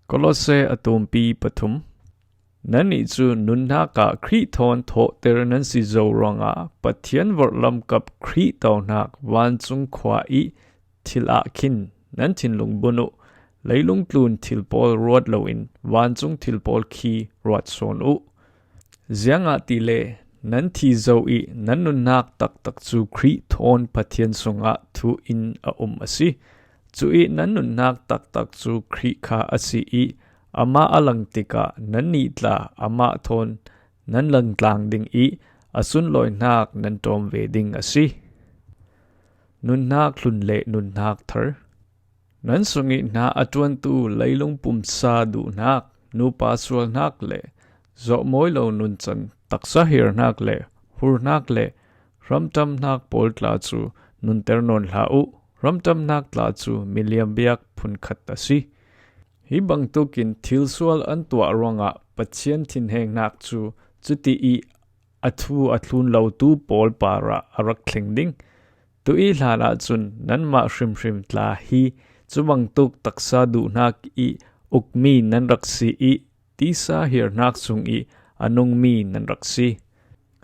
Kolose atumpi pathum nan ni chu nun na ka khri thon tho ter nan si zo ronga pathian vorlam kap khri taw nak wan chung khwa I thil a khin nan thin lung bunu leilung tlun thil pol road loin wan chung thil pol khi road son u zianga ti le nan thi zo I nan nun nak tak tak chu khri thon pathian sunga thu in a asi chu I nan nun nak tak tak chu khri kha asi I ama alang tika nan ni tla ama thon nan lang tlang ding I asun loi nak nan tom ve ding asi nun nak hlun le nun nak thar nan sungi na atuan tu leilung pum sa du nak nu pa sual nak le zo moi lo nun chan taksa hir nak le hur nak le ramtam nak pol tla chu nun ter non hla u ramtam nak tla chu miliam biak phun khat asi hi bang tukin thil sual an tua ronga pathian thin heng nak chu chuti I athu athlun lo tu pol para arak thleng ding tu I hlala chun nan ma hrim hrim tla hi chuwang tuk taksa du nak I ukmi nan raksi I tisa hir nak sung I anung mi nan raksi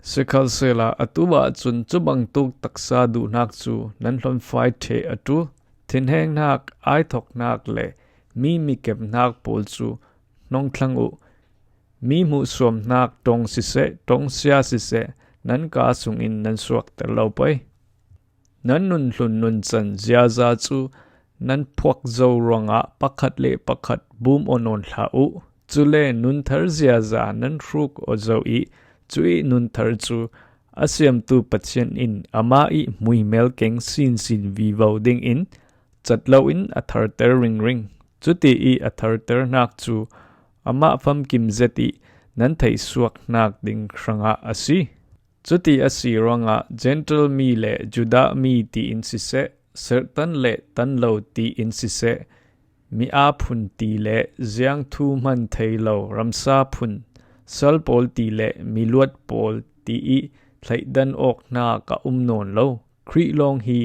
sekal sela atuwa chun chuwang tuk taksa du nak chu nan hlon fai the atu thin heng nak ai thok nak le mi kep nak pol chu nong thlang u mi mu som nak tong si se tong sia si se nan ka sung in nan suak ter lo pai nan nun hlun nun chan zia za chu nan phuak zo ronga pakhat le pakhat boom onon hla u chule nun thar zia za nan hruk o zo I chui nun thar chu asiam tu pathian in ama I mui mel keng sin vi vo ding in chatlo in athar ter ring ring chuti I athar ter nak chu ama pham kim zeti nan thei suak nak ding hranga asi chuti asi ronga gentle mi le juda mi ti in si se certain le tan lo ti in si se mi a phun ti le ziang thu man thei lo ramsa phun sal pol ti le mi luat pol ti I thlai dan ok na ka non lo khri long hi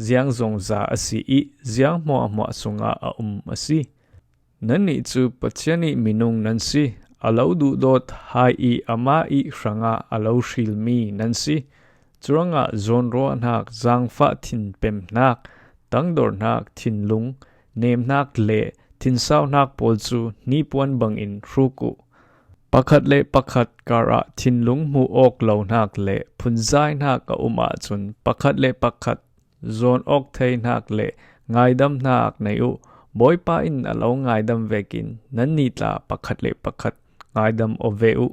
ziang zong za asi I ziang mo sunga a asi nan ni chu pathiani minung nan si alo du dot hai I ama I hranga alo hril mi nan si churanga zon ro nak zang fa thin pem nak tangdor nak thin lung nem nak le thin sau nak pol chu ni puan bang in hruku pakhat le pakhat kara thin lung mu ok lo nak le phunzai nak a chun pakhat le pakhat zon ok thei nak le ngaidam nak nei u boipa in alo ngaidam vekin nan ni tla pakhat le pakhat ngaidam o ve u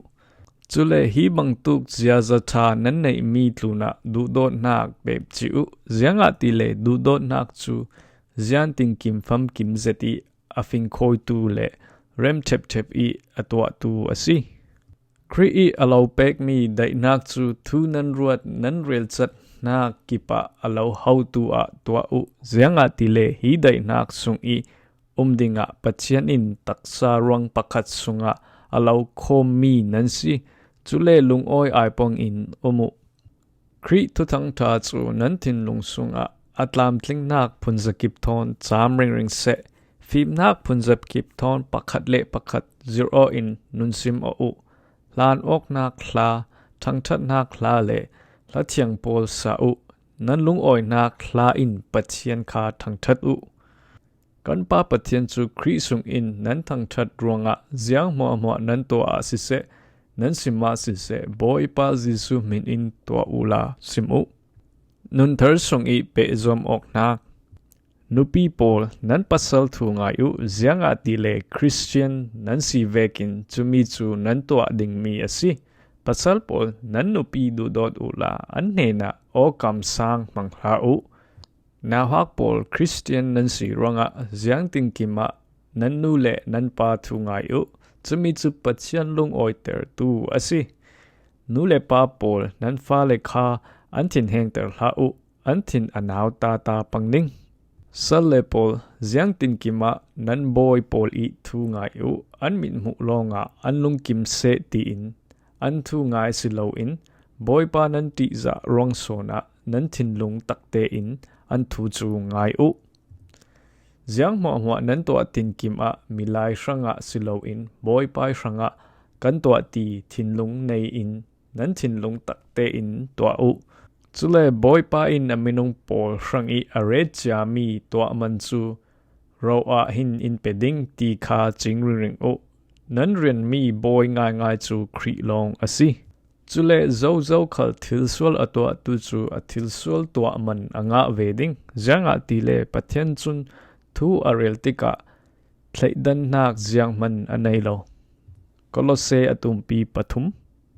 chule hi bang tuk zia za tha nan nei mi tluna du dot nak beb chi u zianga ti le du dot nak chu zian ting kim pham kim zeti afing khoi tu le rem thep I atwa tu asi kri I alo pek mi dai nak chu thu nan ruat nan rel chat na kipa alo how tu a tua u zianga ti le hi dai nak sung I umdinga pathian in taksa rong pakhat sunga alo khom mi nan si chule lung oi ai pong in omu kri thu thang tha chu nan thin lung sunga atlam tling nak phunzakip thon cham ring se phim nak phunzakip thon pakhat le pakhat zero in nunsim o u lan ok nak hla thangthat nak hla le hla thiang pol sa u nan lung oi nak hla in pathian kha thangthat u kan pa pathian chu khri sung in nan thangthat ronga ziang mo nan to a si se nan sima si se boy pa jisu min in to ula simu nun thar sung I pe zom ok nak nupi pol nan pasal thu ngai u zianga ti le Christian nan si vekin chumi chu nan to ding mi asi pasal pol nan nupi du dot ula an hena o kam sang mang hla u na hak pol Christian nan si ronga ziang ting kima nan nu le nan pa thu ngai u chumi chu pathian lung oi ter tu asi nu le pa pol nan fa le kha an thin heng ter hla u an thin anaw ta pangning sal le pol ziang tin kima nan boy pol I thu ngai u an min mu longa an lung kim se ti in an thu ngai si lo in boy pa nan ti za rong sona nan thin lung takte in an thu chu ngai u Giang mo nan tua tin kim a milai shranga silo in boy pai shranga kan tua ti thinlung nei in nan thinlung takte in tua u. Chule boy pa in aminung pol shrangi are chia mi tua man chu ro a hin in peding ti kha ching ring o. Nan rian mi boy ngai chu kri long asi. Chule zo khal thilsual atwa tu chu a thilsual tua man anga veding janga ti le pathian chun thu arel tika thleidan nak jiang man anei lo. Kolose atum pi pathum